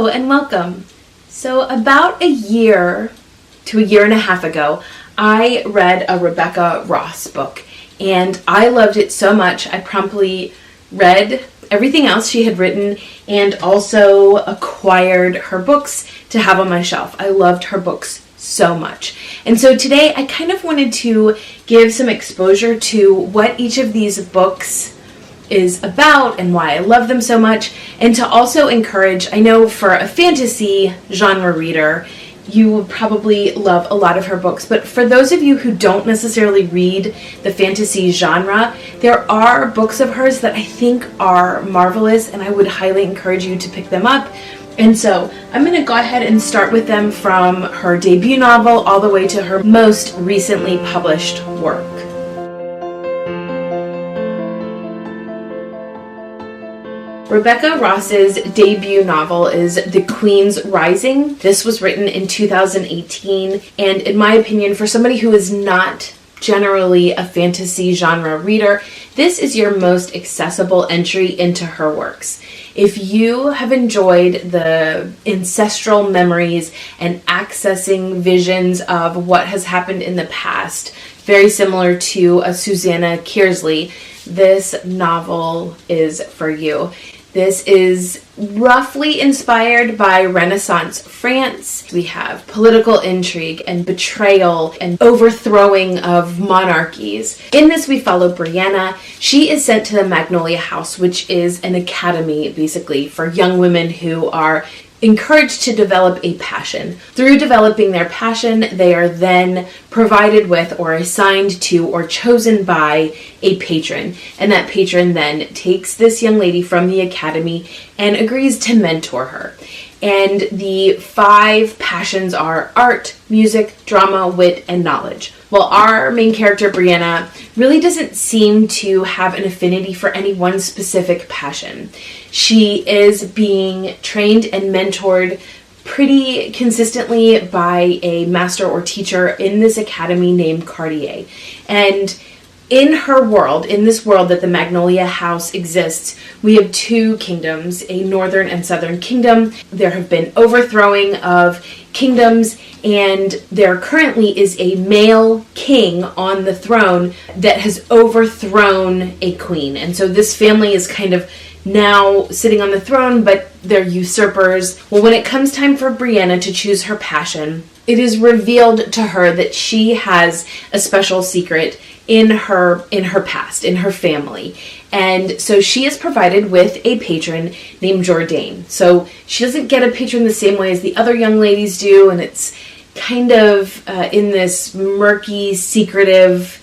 Hello and welcome. So about a year to a year and a half ago, I read a Rebecca Ross book and I loved it so much I promptly read everything else she had written and also acquired her books to have on my shelf. I loved her books so much. And so today I kind of wanted to give some exposure to what each of these books is about and why I love them so much, and to also encourage, I know for a fantasy genre reader, you would probably love a lot of her books, but for those of you who don't necessarily read the fantasy genre, there are books of hers that I think are marvelous, and I would highly encourage you to pick them up. And so I'm going to go ahead and start with them from her debut novel all the way to her most recently published work. Rebecca Ross's debut novel is The Queen's Rising. This was written in 2018, and in my opinion, for somebody who is not generally a fantasy genre reader, this is your most accessible entry into her works. If you have enjoyed the ancestral memories and accessing visions of what has happened in the past, very similar to a Susanna Kearsley, this novel is for you. This is roughly inspired by Renaissance France. We have political intrigue and betrayal and overthrowing of monarchies. In this, we follow Brianna. She is sent to the Magnolia House, which is an academy, basically, for young women who are encouraged to develop a passion. Through developing their passion, they are then provided with or assigned to or chosen by a patron. And that patron then takes this young lady from the academy and agrees to mentor her. And the 5 passions are art, music, drama, wit, and knowledge. Well, our main character, Brianna, really doesn't seem to have an affinity for any one specific passion. She is being trained and mentored pretty consistently by a master or teacher in this academy named Cartier. And in her world, in this world that the Magnolia House exists, we have 2 kingdoms, a northern and southern kingdom. There have been overthrowing of kingdoms, and there currently is a male king on the throne that has overthrown a queen. And so this family is kind of now sitting on the throne, but they're usurpers. Well, when it comes time for Brianna to choose her passion, it is revealed to her that she has a special secret in her past, in her family. And so she is provided with a patron named Jourdain. So she doesn't get a patron the same way as the other young ladies do, and it's kind of in this murky, secretive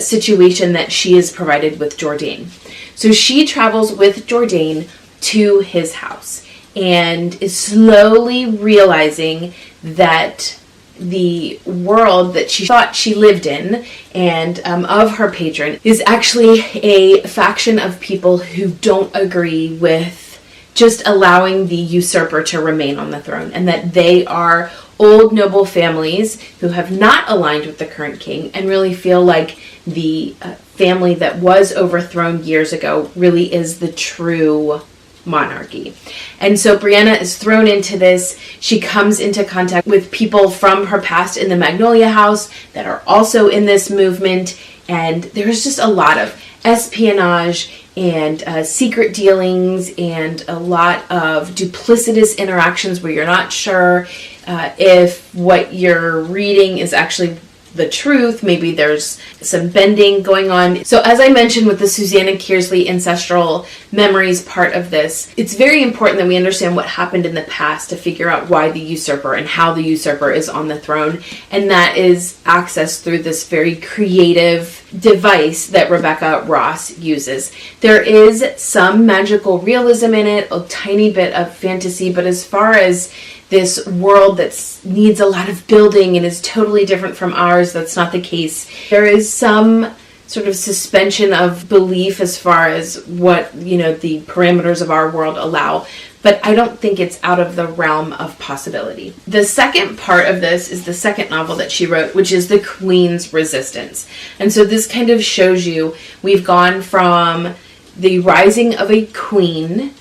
situation that she is provided with Jourdain. So she travels with Jourdain to his house and is slowly realizing that the world that she thought she lived in and of her patron is actually a faction of people who don't agree with just allowing the usurper to remain on the throne, and that they are old noble families who have not aligned with the current king and really feel like the family that was overthrown years ago really is the true monarchy. And so Brianna is thrown into this. She comes into contact with people from her past in the Magnolia House that are also in this movement, and there's just a lot of espionage and secret dealings and a lot of duplicitous interactions where you're not sure if what you're reading is actually the truth. Maybe there's some bending going on. So as I mentioned with the Susanna Kearsley ancestral memories part of this, it's very important that we understand what happened in the past to figure out why the usurper and how the usurper is on the throne. And that is accessed through this very creative device that Rebecca Ross uses. There is some magical realism in it, a tiny bit of fantasy, but as far as this world that needs a lot of building and is totally different from ours, that's not the case. There is some sort of suspension of belief as far as what, the parameters of our world allow, but I don't think it's out of the realm of possibility. The second part of this is the second novel that she wrote, which is The Queen's Resistance. And so this kind of shows you we've gone from the rising of a queen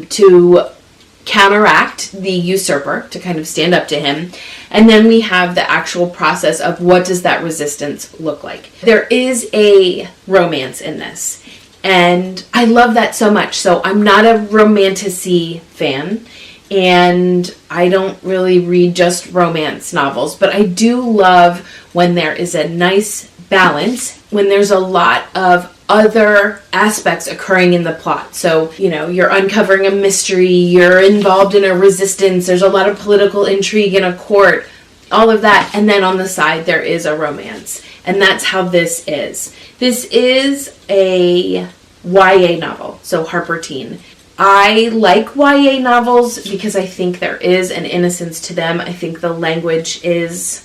to counteract the usurper, to kind of stand up to him. And then we have the actual process of what does that resistance look like. There is a romance in this, and I love that so much. So I'm not a romantasy fan, and I don't really read just romance novels, but I do love when there is a nice balance, when there's a lot of other aspects occurring in the plot. So, you're uncovering a mystery, you're involved in a resistance, there's a lot of political intrigue in a court, all of that, and then on the side there is a romance. And that's how this is. This is a YA novel, so Harper Teen. I like YA novels because I think there is an innocence to them. I think the language is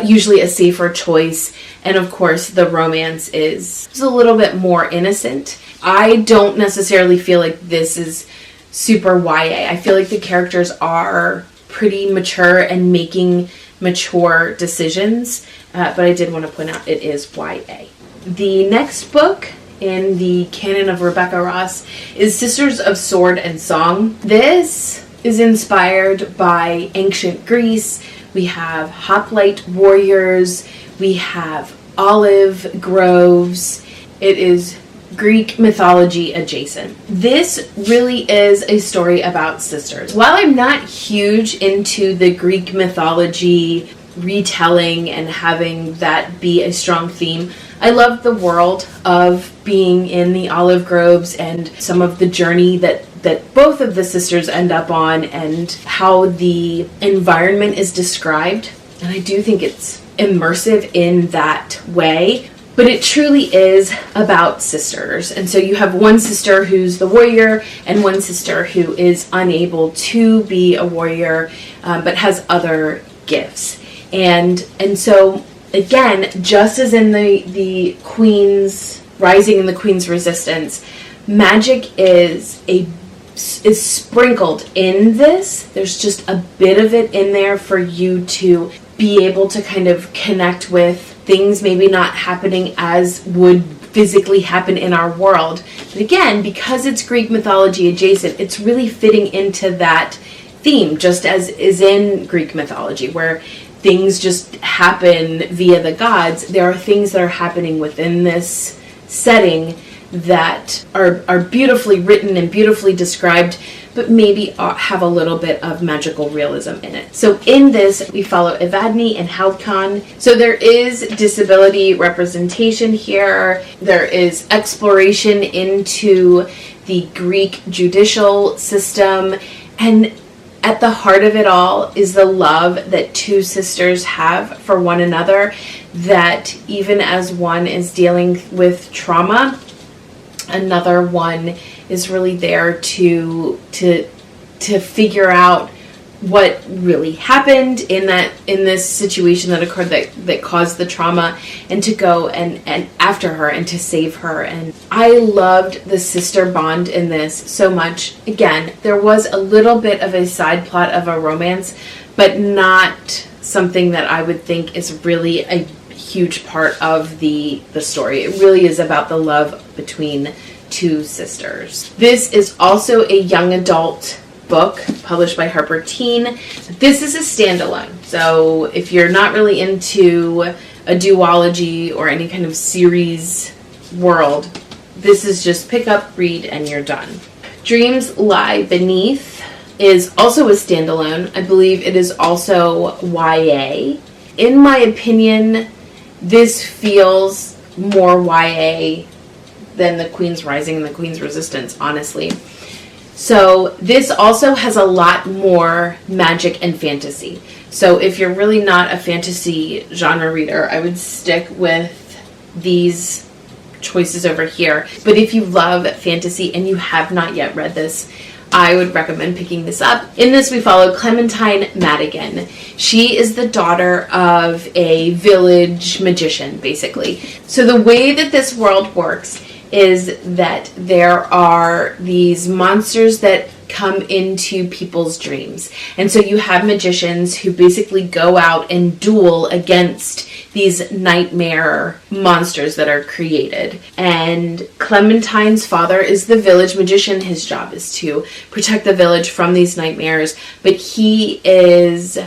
usually a safer choice. And of course, the romance is a little bit more innocent. I don't necessarily feel like this is super YA. I feel like the characters are pretty mature and making mature decisions. But I did want to point out it is YA. The next book in the canon of Rebecca Ross is Sisters of Sword and Song. This is inspired by ancient Greece. We have hoplite warriors. We have olive groves. It is Greek mythology adjacent. This really is a story about sisters. While I'm not huge into the Greek mythology retelling and having that be a strong theme, I love the world of being in the olive groves and some of the journey that both of the sisters end up on and how the environment is described. And I do think it's immersive in that way. But it truly is about sisters. And so you have one sister who's the warrior and one sister who is unable to be a warrior but has other gifts. And so again, just as in the Queen's Rising and the Queen's Resistance, magic is sprinkled in this. There's just a bit of it in there for you to be able to kind of connect with things maybe not happening as would physically happen in our world. But again, because it's Greek mythology adjacent, it's really fitting into that theme, just as is in Greek mythology, where things just happen via the gods. There are things that are happening within this setting that are beautifully written and beautifully described, but maybe have a little bit of magical realism in it. So in this, we follow Evadne and Halcon. So there is disability representation here. There is exploration into the Greek judicial system. And at the heart of it all is the love that two sisters have for one another, that even as one is dealing with trauma, another one is really there to figure out what really happened in this situation that occurred that caused the trauma, and to go and after her and to save her. And I loved the sister bond in this so much. Again, there was a little bit of a side plot of a romance, but not something that I would think is really a huge part of the story. It really is about the love between two sisters. This is also a young adult book published by Harper Teen. This is a standalone. So if you're not really into a duology or any kind of series world, this is just pick up, read, and you're done. Dreams Lie Beneath is also a standalone. I believe it is also YA. In my opinion, this feels more YA than the Queen's Rising and the Queen's Resistance, honestly. So this also has a lot more magic and fantasy. So if you're really not a fantasy genre reader, I would stick with these choices over here. But if you love fantasy and you have not yet read this, I would recommend picking this up. In this, we follow Clementine Madigan. She is the daughter of a village magician, basically. So the way that this world works is that there are these monsters that come into people's dreams. And so you have magicians who basically go out and duel against these nightmare monsters that are created. And Clementine's father is the village magician. His job is to protect the village from these nightmares, but he is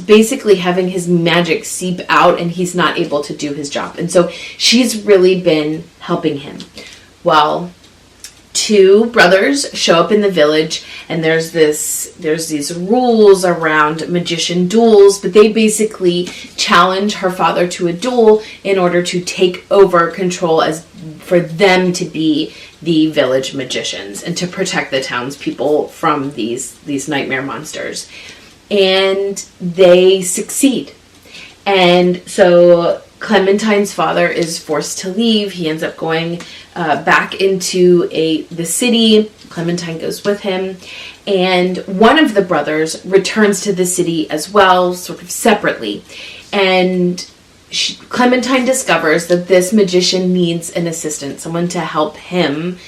basically having his magic seep out and he's not able to do his job. And so she's really been helping him. Well, two brothers show up in the village, and there's these rules around magician duels, but they basically challenge her father to a duel in order to take over control as for them to be the village magicians and to protect the townspeople from these nightmare monsters. And they succeed. And so Clementine's father is forced to leave. He ends up going back into the city. Clementine goes with him. And one of the brothers returns to the city as well, sort of separately. And Clementine discovers that this magician needs an assistant, someone to help him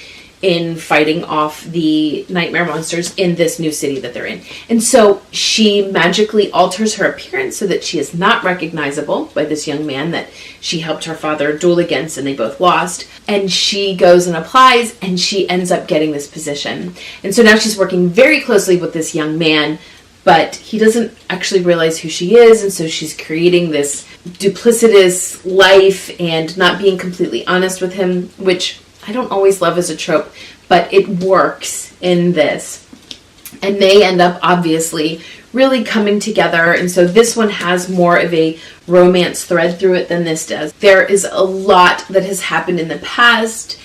in fighting off the nightmare monsters in this new city that they're in. And so she magically alters her appearance so that she is not recognizable by this young man that she helped her father duel against, and they both lost. And she goes and applies, and she ends up getting this position. And so now she's working very closely with this young man, but he doesn't actually realize who she is, and so she's creating this duplicitous life and not being completely honest with him, which I don't always love as a trope, but it works in this. And they end up obviously really coming together, and so this one has more of a romance thread through it than this does. There is a lot that has happened in the past.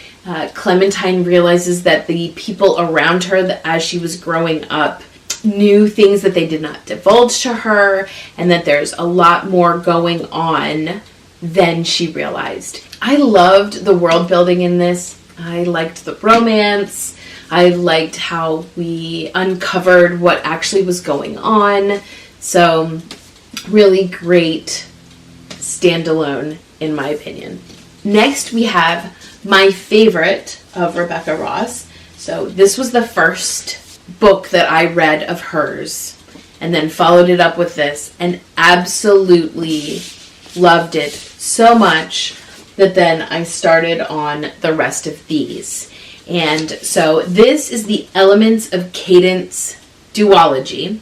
Clementine realizes that the people around her, as she was growing up, knew things that they did not divulge to her, and that there's a lot more going on than she realized. I loved the world building in this. I liked the romance. I liked how we uncovered what actually was going on. So really great standalone, in my opinion. Next, we have my favorite of Rebecca Ross. So this was the first book that I read of hers, and then followed it up with this, and absolutely loved it so much that then I started on the rest of these. And so this is the Elements of Duology.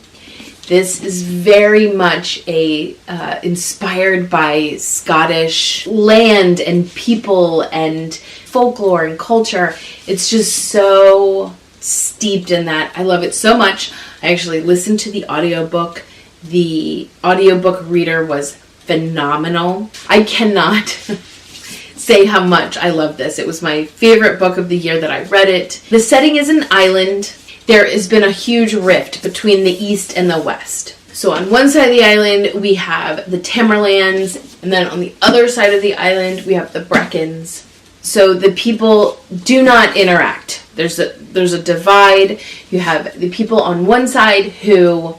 This is very much inspired by Scottish land and people and folklore and culture. It's just so steeped in that. I love it so much. I actually listened to the audiobook. The audiobook reader was phenomenal. I cannot say how much I love this. It was my favorite book of the year that I read it. The setting is an island. There has been a huge rift between the East and the West. So on one side of the island, we have the Tamerlanes, and then on the other side of the island, we have the Brecons. So the people do not interact. There's a divide. You have the people on one side who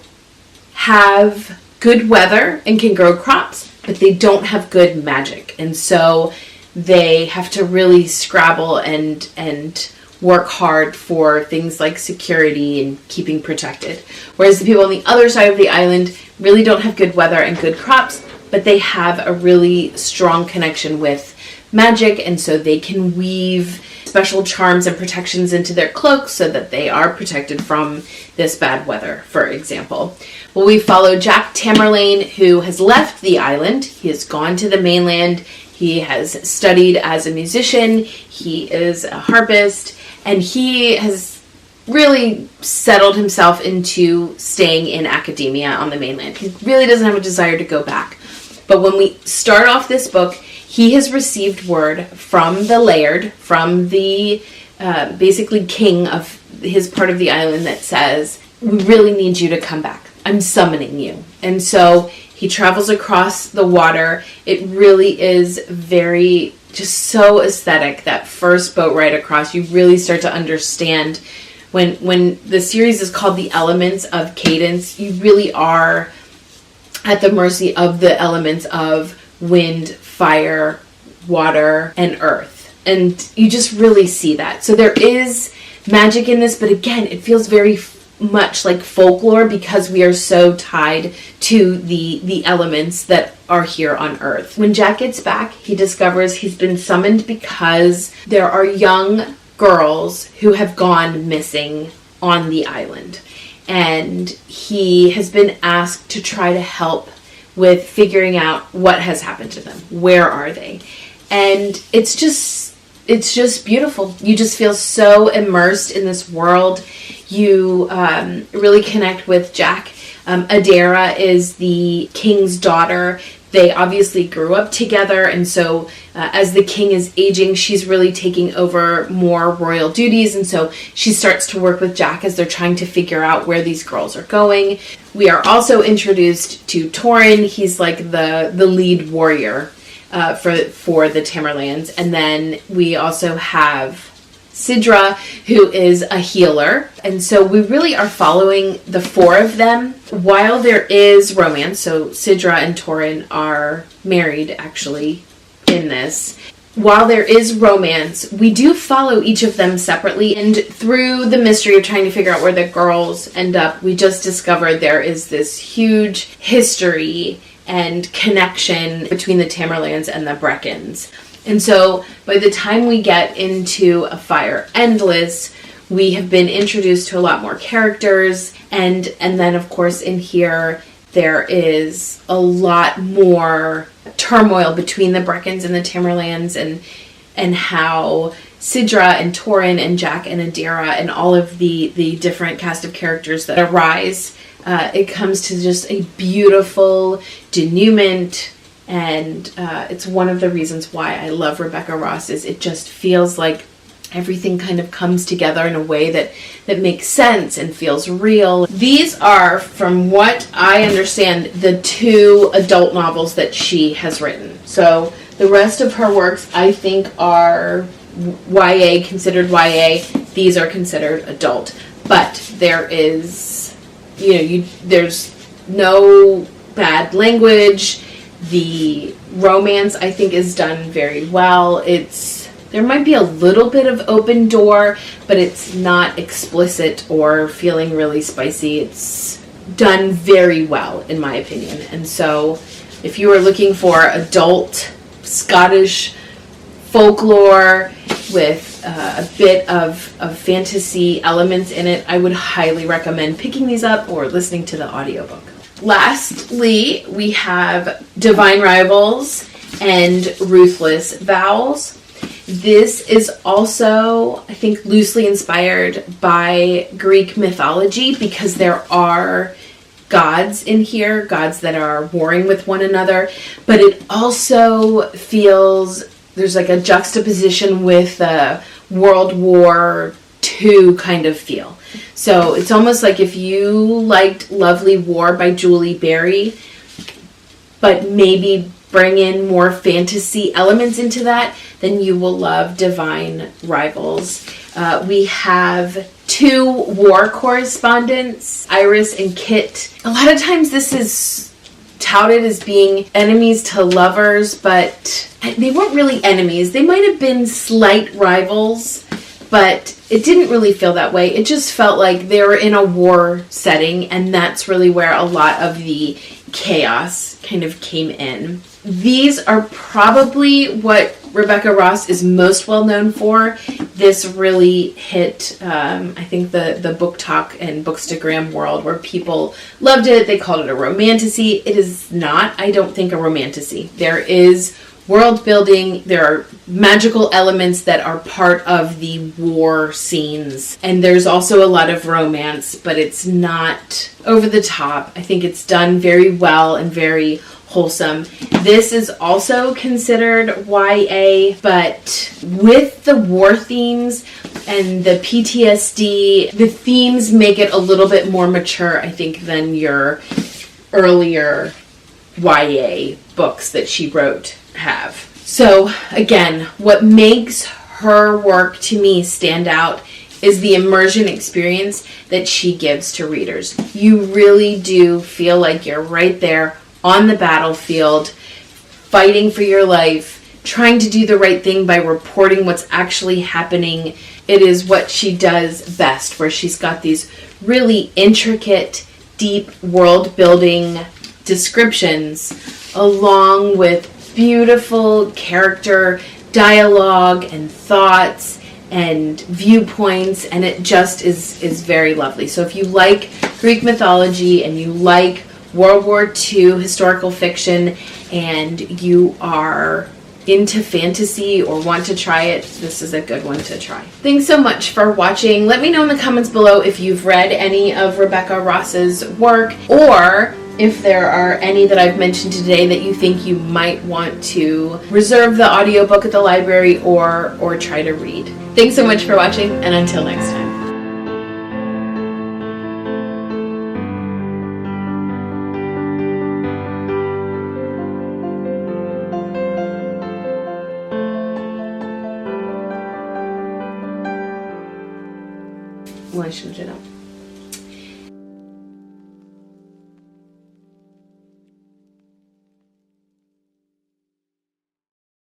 have good weather and can grow crops, but they don't have good magic. And so they have to really scrabble and work hard for things like security and keeping protected. Whereas the people on the other side of the island really don't have good weather and good crops, but they have a really strong connection with magic, and so they can weave special charms and protections into their cloaks so that they are protected from this bad weather, for example. Well, we follow Jack Tamerlane, who has left the island. He has gone to the mainland. He has studied as a musician. He is a harpist, and he has really settled himself into staying in academia on the mainland. He really doesn't have a desire to go back. But when we start off this book, he has received word from the laird, from the basically king of his part of the island, that says, we really need you to come back. I'm summoning you. And so he travels across the water. It really is very, just so aesthetic. That first boat ride across, you really start to understand when the series is called The Elements of Cadence, you really are at the mercy of the elements of wind, fire, water, and earth. And you just really see that. So there is magic in this, but again, it feels very much like folklore because we are so tied to the elements that are here on Earth. When Jack gets back, he discovers he's been summoned because there are young girls who have gone missing on the island. And he has been asked to try to help with figuring out what has happened to them. Where are they? And it's just beautiful. You just feel so immersed in this world. You really connect with Jack. Adara is the king's daughter. They obviously grew up together, and so as the king is aging, she's really taking over more royal duties, and so she starts to work with Jack as they're trying to figure out where these girls are going. We are also introduced to Torin. He's like the lead warrior for the Tamerlanes, and then we also have Sidra, who is a healer. And so we really are following the four of them. While there is romance, so Sidra and Torin are married actually in this. While there is romance, we do follow each of them separately. And through the mystery of trying to figure out where the girls end up, we just discovered there is this huge history and connection between the Tamerlanes and the Breckons. And so by the time we get into A Fire Endless, we have been introduced to a lot more characters. And then, of course, in here, there is a lot more turmoil between the Breckons and the Tamerlanes, and how Sidra and Torin and Jack and Adara and all of the different cast of characters that arise. It comes to just a beautiful denouement. And it's one of the reasons why I love Rebecca Ross, is it just feels like everything kind of comes together in a way that makes sense and feels real. These are, from what I understand, the 2 adult novels that she has written. So the rest of her works, I think, are YA, considered YA. These are considered adult. But there is, there's no bad language. The romance, I think, is done very well. There might be a little bit of open door, but it's not explicit or feeling really spicy. It's done very well, in my opinion. And so if you are looking for adult Scottish folklore with a bit of fantasy elements in it, I would highly recommend picking these up or listening to the audiobook. Lastly, we have Divine Rivals and Ruthless Vows. This is also, I think, loosely inspired by Greek mythology because there are gods in here, gods that are warring with one another, but it also feels, there's like a juxtaposition with World War II kind of feel. So it's almost like if you liked Lovely War by Julie Berry, but maybe bring in more fantasy elements into that, then you will love Divine Rivals. We have 2 war correspondents, Iris and Kit. A lot of times this is touted as being enemies to lovers, but they weren't really enemies. They might have been slight rivals, but it didn't really feel that way. It just felt like they were in a war setting, and that's really where a lot of the chaos kind of came in. These are probably what Rebecca Ross is most well known for. This really hit, I think, the book talk and bookstagram world where people loved it. They called it a romantasy. It is not, I don't think, a romantasy. There is world building, there are magical elements that are part of the war scenes, and there's also a lot of romance, but it's not over the top. I think it's done very well and very wholesome. This is also considered YA, but with the war themes and the PTSD, the themes make it a little bit more mature, I think, than your earlier YA books that she wrote have. So again, what makes her work to me stand out is the immersion experience that she gives to readers. You really do feel like you're right there on the battlefield, fighting for your life. trying to do the right thing by reporting what's actually happening. It is what she does best, where she's got these really intricate, deep world building descriptions along with beautiful character dialogue and thoughts and viewpoints, and it just is very lovely. So if you like Greek mythology and you like World War II historical fiction and you are into fantasy or want to try it, this is a good one to try. Thanks so much for watching. Let me know in the comments below if you've read any of Rebecca Ross's work, or if there are any that I've mentioned today that you think you might want to reserve the audiobook at the library or try to read. Thanks so much for watching, and until next time. Well, I shouldn't do that.